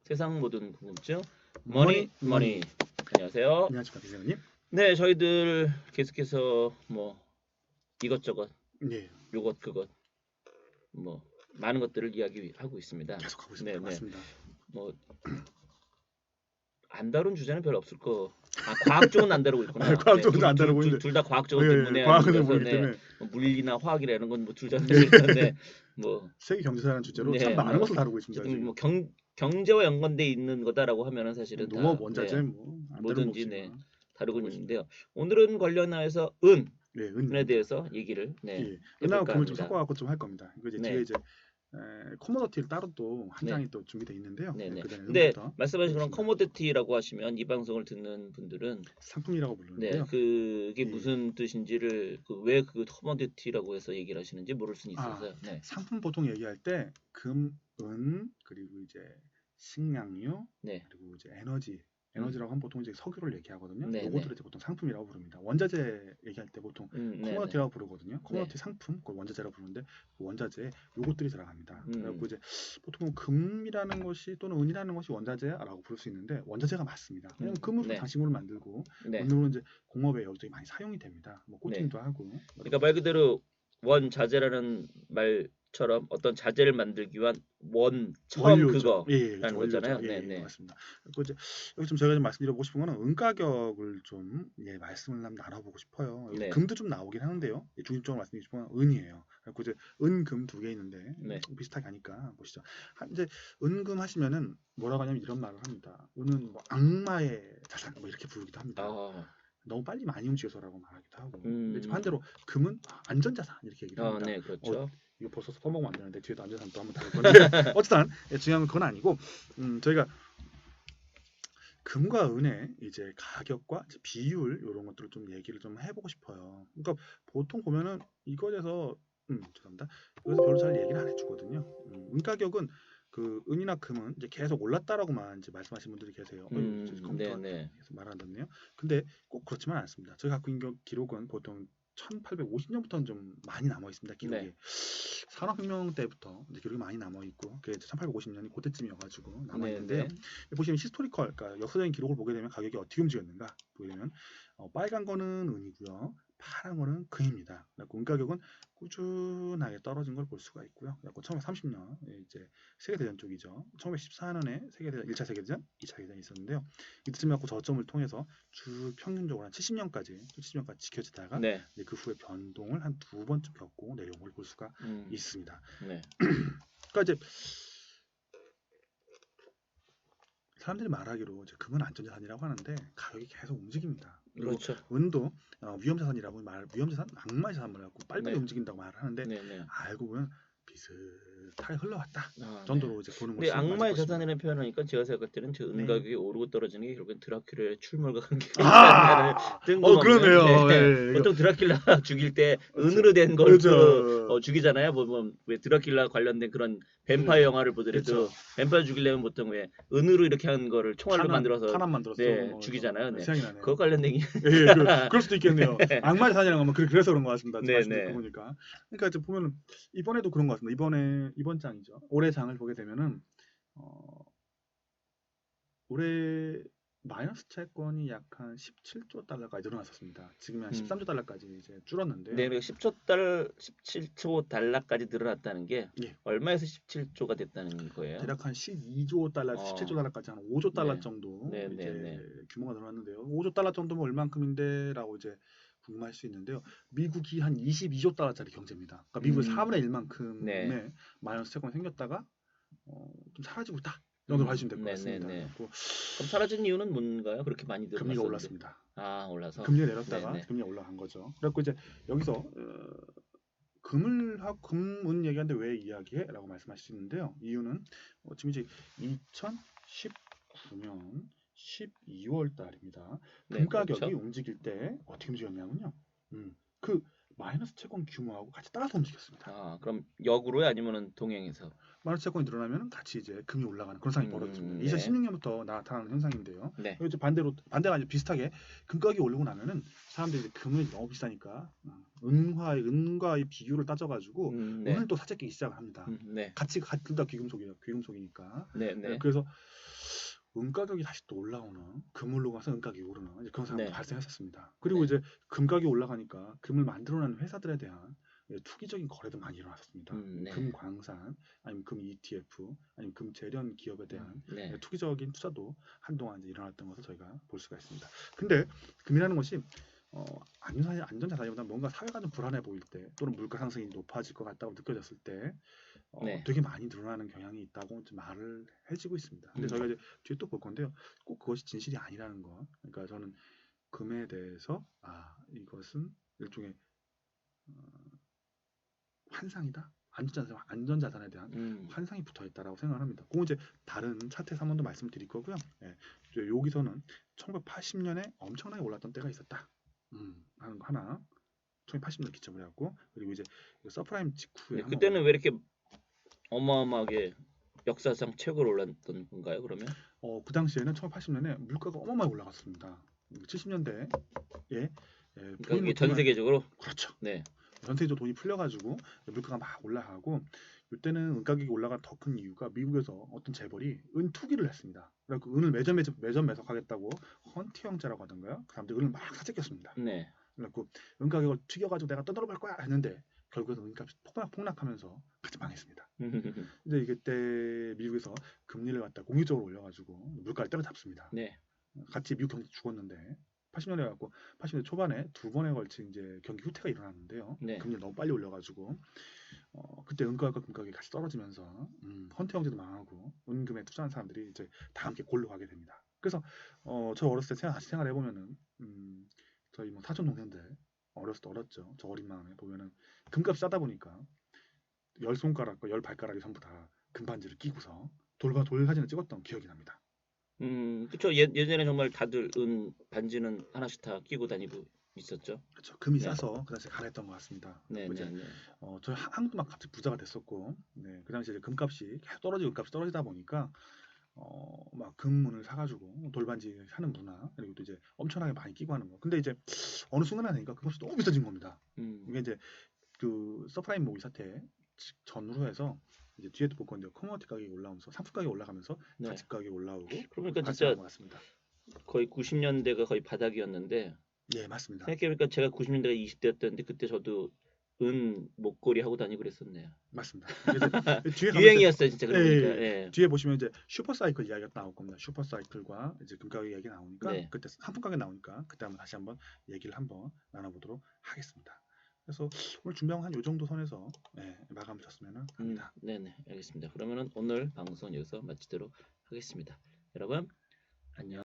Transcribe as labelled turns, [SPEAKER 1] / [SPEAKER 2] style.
[SPEAKER 1] 세상 모든 궁금증
[SPEAKER 2] 머니.
[SPEAKER 1] 머니. 안녕하세요.
[SPEAKER 2] 안녕하십니까 비서님.
[SPEAKER 1] 네, 저희들 계속해서 뭐 이것저것
[SPEAKER 2] 예,
[SPEAKER 1] 요것 그것 뭐 많은 것들을 이야기하고 있습니다.
[SPEAKER 2] 계속 하고 있습니다.
[SPEAKER 1] 네, 네.
[SPEAKER 2] 맞습니다.
[SPEAKER 1] 뭐 안 다룬 주제는 별로 없을 거. 과학 쪽은 안 다루고 있구나.
[SPEAKER 2] 과학 쪽은 안 다루고 있는데.
[SPEAKER 1] 둘 다 과학 쪽 때문에
[SPEAKER 2] 과학은
[SPEAKER 1] 그래서
[SPEAKER 2] 모르기 때문에
[SPEAKER 1] 뭐 물리나 화학이라는 건 뭐 둘 다 있는데 뭐
[SPEAKER 2] 세계 경제사라는 주제로
[SPEAKER 1] 네,
[SPEAKER 2] 참 많은
[SPEAKER 1] 뭐
[SPEAKER 2] 것을 다루고 있습니다.
[SPEAKER 1] 어쨌든
[SPEAKER 2] 지금.
[SPEAKER 1] 뭐 경제와 연관돼 있는 거다라고 하면은 사실은
[SPEAKER 2] 농업,
[SPEAKER 1] 다
[SPEAKER 2] 원자재
[SPEAKER 1] 네,
[SPEAKER 2] 뭐안 다루는
[SPEAKER 1] 뭐든지
[SPEAKER 2] 거
[SPEAKER 1] 네,
[SPEAKER 2] 없지만
[SPEAKER 1] 다루고
[SPEAKER 2] 하고 있습니다.
[SPEAKER 1] 있는데요. 오늘은 관련해서
[SPEAKER 2] 네,
[SPEAKER 1] 은에
[SPEAKER 2] 은입니다.
[SPEAKER 1] 대해서 얘기를 네,
[SPEAKER 2] 예, 은하고
[SPEAKER 1] 해볼까
[SPEAKER 2] 금을 좀
[SPEAKER 1] 합니다.
[SPEAKER 2] 섞어갖고 좀 할 겁니다. 이거 이제
[SPEAKER 1] 네.
[SPEAKER 2] 뒤에 이제 코모더티를 따로 또 한
[SPEAKER 1] 네.
[SPEAKER 2] 장이 또 준비되어 있는데요.
[SPEAKER 1] 네네.
[SPEAKER 2] 그 전에
[SPEAKER 1] 근데
[SPEAKER 2] 은부터
[SPEAKER 1] 말씀하신 그런
[SPEAKER 2] 해보겠습니다.
[SPEAKER 1] 커모디티라고 하시면 이 방송을 듣는 분들은
[SPEAKER 2] 상품이라고
[SPEAKER 1] 네,
[SPEAKER 2] 부르는데요.
[SPEAKER 1] 그게
[SPEAKER 2] 예.
[SPEAKER 1] 무슨 뜻인지를 왜 그 커모디티라고 해서 얘기를 하시는지 모를 수는 있어서 네.
[SPEAKER 2] 상품 보통 얘기할 때 금, 은 그리고 이제 식량유
[SPEAKER 1] 네.
[SPEAKER 2] 그리고 이제 에너지라고 하면 보통 이제 석유를 얘기하거든요.
[SPEAKER 1] 네,
[SPEAKER 2] 요거들을 이제 보통 상품이라고 부릅니다. 원자재 얘기할 때 보통
[SPEAKER 1] 네,
[SPEAKER 2] 커머디티라고 부르거든요. 커머디티
[SPEAKER 1] 네.
[SPEAKER 2] 상품, 그걸 원자재라고 부르는데 그 원자재에 요것들이 들어갑니다.
[SPEAKER 1] 음.
[SPEAKER 2] 그래갖고 이제 보통 금이라는 것이 또는 은이라는 것이 원자재라고 부를 수 있는데 원자재가 맞습니다. 왜냐면 금으로
[SPEAKER 1] 네.
[SPEAKER 2] 장식물을 만들고
[SPEAKER 1] 네.
[SPEAKER 2] 은으로는 이제 공업에 여기저기 많이 사용이 됩니다. 뭐 코팅도 하고.
[SPEAKER 1] 그러니까 말 그대로 원자재라는 말처럼 어떤 자재를 만들기 위한 처음
[SPEAKER 2] 원료죠.
[SPEAKER 1] 그거라는
[SPEAKER 2] 그렇죠.
[SPEAKER 1] 거잖아요.
[SPEAKER 2] 원료죠.
[SPEAKER 1] 네.
[SPEAKER 2] 맞습니다. 그리고 이제 여기 좀 제가 좀 말씀드려보고 싶은 거는 은 가격을 좀 말씀을 한번 나눠보고 싶어요. 여기
[SPEAKER 1] 네.
[SPEAKER 2] 금도 좀 나오긴 하는데요. 중립적으로 말씀드리고 싶은 건 은이에요. 그리고 이제 은, 금 두 개 있는데
[SPEAKER 1] 네.
[SPEAKER 2] 비슷하게 하니까 보시죠. 이제 은금 하시면은 뭐라고 하냐면 이런 말을 합니다. 은은 뭐 악마의 자산 뭐 이렇게 부르기도 합니다. 너무 빨리 많이 움직여서라고 말하기도 하고. 근데 이제 반대로 금은 안전자산 이렇게 얘기를 합니다.
[SPEAKER 1] 네, 그렇죠.
[SPEAKER 2] 이거 벌써 써먹으면 안 되는데 뒤에도 안전자산 또 한번 다룰 건데 어쨌든 중요한 건 그건 아니고 저희가 금과 은의 이제 가격과 이제 비율 이런 것들을 좀 얘기를 좀 해보고 싶어요. 그러니까 보통 보면은 이거에서 죄송합니다. 이거에서 별로 잘 얘기를 안 해주거든요. 은 가격은 그 은이나 금은 이제 계속 올랐다라고만 이제 말씀하시는 분들이 계세요. 컴퓨터가 계속 말 안 듣네요. 근데 꼭 그렇지만 않습니다. 제가 갖고 있는 기록은 보통 1850년부터는 좀 많이 남아 있습니다. 기록이.
[SPEAKER 1] 네.
[SPEAKER 2] 산업혁명 때부터 이제 기록이 많이 남아 있고 그게 1850년이 그때쯤이어가지고 남아 있는데요. 보시면 히스토리컬, 그러니까 역사적인 기록을 보게 되면 가격이 어떻게 움직였는가 보게 되면 빨간 거는 은이고요, 파란 거는 금입니다. 그래서 은 가격은 꾸준하게 떨어진 걸 볼 수가 있고요. 그래서 1930년 이제 세계대전 쪽이죠. 1914년에 1차 세계대전, 2차 세계대전이 있었는데요. 이때쯤 갖고 저점을 통해서 쭉 평균적으로 한 70년까지 지켜지다가 이제 그 후에 변동을 한 두 번쯤 겪고 내려온 걸 볼 수가 있습니다. 그러니까 이제 사람들이 말하기로 이제 금은 안전자산이라고 하는데 가격이 계속 움직입니다. 그리고
[SPEAKER 1] 그렇죠.
[SPEAKER 2] 은도 위험자산이라고 위험자산, 악마의 자산을 갖고 빨리빨리 움직인다고 말을 하는데 알고 보면 비슷하게 흘러왔다 정도로 이제 보는 것이
[SPEAKER 1] 근데 악마의 자산이라는 표현하니까 제가 생각할 때는 저 은 가격이 오르고 떨어지는 게 결국엔 드라큘라의 출몰과 관계가 있다는 뜬금없는 보통 드라큘라 죽일 때 은으로 된 걸 죽이잖아요. 왜 드라큘라 관련된 그런 뱀파이어 영화를 보더라도 뱀파이어 죽이려면 보통 왜 은으로 이렇게 한 거를 총알로 만들어서 죽이잖아요. 그거 관련된
[SPEAKER 2] 그럴 수도 있겠네요. 악마의 자산이라는 건 그래서 그런 것 같습니다. 보니까. 그러니까 이제 보면 이번에도 그런 것 같습니다. 이번 장이죠. 올해 장을 보게 되면은 올해 마이너스 채권이 약 한 17조 달러까지 늘어났었습니다. 지금 한 13조 달러까지 이제 줄었는데요.
[SPEAKER 1] 네, 17조 달러까지 늘어났다는 게 얼마에서 17조가 됐다는 거예요?
[SPEAKER 2] 대략 한 12조 달러, 17조 달러까지 한 5조 달러 정도 이제 규모가 늘어났는데요. 5조 달러 정도면 얼만큼인데라고 이제 궁금할 수 있는데요. 미국이 한 22조 달러짜리 경제입니다. 그러니까 미국의 4분의 1만큼의 마이너스 채권이 생겼다가 좀 사라지고 있다. 정도 봐주시면 될 것 같습니다.
[SPEAKER 1] 그럼 사라진 이유는 뭔가요? 그렇게 많이 늘어났는데?
[SPEAKER 2] 금리가 올랐습니다.
[SPEAKER 1] 올라서
[SPEAKER 2] 금리가 내렸다가 금리가 올라간 거죠. 그래서 이제 여기서 금은 얘기하는데 왜 이야기해? 라고 말씀하실 수 있는데요. 이유는 지금 이제 2019년 12월 달입니다. 금 가격이 움직일 때 어떻게 움직였냐면요. 그 마이너스 채권 규모하고 같이 따라서 움직였습니다.
[SPEAKER 1] 그럼 역으로요? 아니면은 동행해서?
[SPEAKER 2] 마이너스 채권이 늘어나면 같이 이제 금이 올라가는 그런 상황이 벌어집니다. 2016년부터 나타나는 현상인데요. 이제 반대가 이제 비슷하게 금 가격이 오르고 나면은 사람들이 이제 금이 너무 비싸니까 은과의 비율을 따져가지고 은을 또 사재끼기 시작을 합니다. 같이 둘 다 귀금속이니까. 그래서 은 가격이 다시 또 올라오는, 금을 가서 은 가격이 오르는 이제 그런 상황도
[SPEAKER 1] 네.
[SPEAKER 2] 발생했었습니다. 그리고
[SPEAKER 1] 네.
[SPEAKER 2] 이제 금 가격이 올라가니까 금을 만들어내는 회사들에 대한 투기적인 거래도 많이 일어났었습니다.
[SPEAKER 1] 네.
[SPEAKER 2] 금 광산, 아니면 금 ETF, 아니면 금 재련 기업에 대한
[SPEAKER 1] 네.
[SPEAKER 2] 투기적인 투자도 한동안 이제 일어났던 것을 저희가 볼 수가 있습니다. 근데 금이라는 것이 안전자산이보다 뭔가 사회가 좀 불안해 보일 때, 또는 물가 상승이 높아질 것 같다고 느껴졌을 때
[SPEAKER 1] 네.
[SPEAKER 2] 되게 많이 늘어나는 경향이 있다고 좀 말을 해지고 있습니다. 근데 저희가 이제 뒤에 또 볼 건데요. 꼭 그것이 진실이 아니라는 거. 그러니까 저는 금에 대해서 이것은 일종의 환상이다. 안전자산에 대한 환상이 붙어 있다라고 생각을 합니다. 그건 이제 다른 차트에서 한 번 더 말씀드릴 거고요. 예, 이제 여기서는 1980년에 엄청나게 올랐던 때가 있었다. 하는 거 하나. 1980년 기점을 해갖고, 그리고 이제 서프라임 직후에 한번
[SPEAKER 1] 그때는 왜 이렇게 어마어마하게 역사상 최고로 올랐던 건가요? 그러면?
[SPEAKER 2] 그 당시에는 1980년에 물가가 어마어마하게 올라갔습니다. 70년대에
[SPEAKER 1] 그러니까 이게 전 세계적으로?
[SPEAKER 2] 그렇죠.
[SPEAKER 1] 네.
[SPEAKER 2] 전 세계적으로 돈이 풀려가지고 물가가 막 올라가고, 이때는 은 가격이 올라간 더 큰 이유가 미국에서 어떤 재벌이 은 투기를 했습니다. 그래서 은을 매점 매석하겠다고 헌티 형제라고 하던가요? 그 사람들이 은을 막 사재꼈습니다.
[SPEAKER 1] 네.
[SPEAKER 2] 그래서 은 가격을 튀겨가지고 내가 떠들어볼 거야 했는데 결국에는 은값이 폭락하면서 같이 망했습니다. 근데 이게 때 미국에서 금리를 갖다 공유적으로 올려가지고 물가를 때려잡습니다.
[SPEAKER 1] 네.
[SPEAKER 2] 같이 미국 경제 죽었는데 80년대 갖고 80년대 초반에 두 번에 걸친 이제 경기 후퇴가 일어났는데요.
[SPEAKER 1] 네.
[SPEAKER 2] 금리를 너무 빨리 올려가지고 그때 은가격과 금가격이 같이 떨어지면서 헌태 형제도 망하고 은금에 투자한 사람들이 이제 다 함께 골로 가게 됩니다. 그래서 저 어렸을 때 다시 생각해 보면은 저희 뭐 사촌 동생들 어렸을 때 어렸죠. 저 어린 마음에 보면은 금값 싸다 보니까 10손가락과 10발가락이 전부 다 금반지를 끼고서 돌 사진을 찍었던 기억이 납니다.
[SPEAKER 1] 그쵸. 예전에 정말 다들 은 반지는 하나씩 다 끼고 다니고 있었죠.
[SPEAKER 2] 그렇죠. 금이
[SPEAKER 1] 네.
[SPEAKER 2] 싸서 그 당시에 가랬던 것 같습니다.
[SPEAKER 1] 네,
[SPEAKER 2] 이제
[SPEAKER 1] 네, 네.
[SPEAKER 2] 저희 한국도 막 갑자기 부자가 됐었고, 그 당시에 이제 금값이 계속 떨어지고 은값이 떨어지다 보니까 막 금문을 사가지고 돌반지 사는 문화, 그리고 또 이제 엄청나게 많이 끼고 하는 거. 근데 이제 어느 순간에 되니까 금값이 너무 비싸진 겁니다. 이게 이제 그 서프라임 모기 사태 전후로 해서 이제 뒤에도 볼 건데요. 커머디티 가격이 올라오면서 상품 가격이 올라가면서
[SPEAKER 1] 네.
[SPEAKER 2] 가치 가격이 올라오고,
[SPEAKER 1] 그러니까 진짜
[SPEAKER 2] 맞습니다.
[SPEAKER 1] 거의 90년대가 거의 바닥이었는데,
[SPEAKER 2] 예, 맞습니다.
[SPEAKER 1] 생각해보니까 제가 90년대가 20대였던데 그때 저도 은 목걸이 하고 다니고 그랬었네요.
[SPEAKER 2] 맞습니다. 뒤에
[SPEAKER 1] 유행이었어요 진짜. 그러니까. 예.
[SPEAKER 2] 뒤에 보시면 이제 슈퍼사이클 이야기가 나올 겁니다. 슈퍼사이클과 이제 금가격 이야기 나오니까
[SPEAKER 1] 네.
[SPEAKER 2] 그때 상품 가격 나오니까 그때 한번 다시 한번 얘기를 한번 나눠보도록 하겠습니다. 그래서 오늘 준비한 한 요 정도 선에서 마감을 쳤으면 합니다.
[SPEAKER 1] 네네, 알겠습니다. 그러면은 오늘 방송 여기서 마치도록 하겠습니다. 여러분 안녕.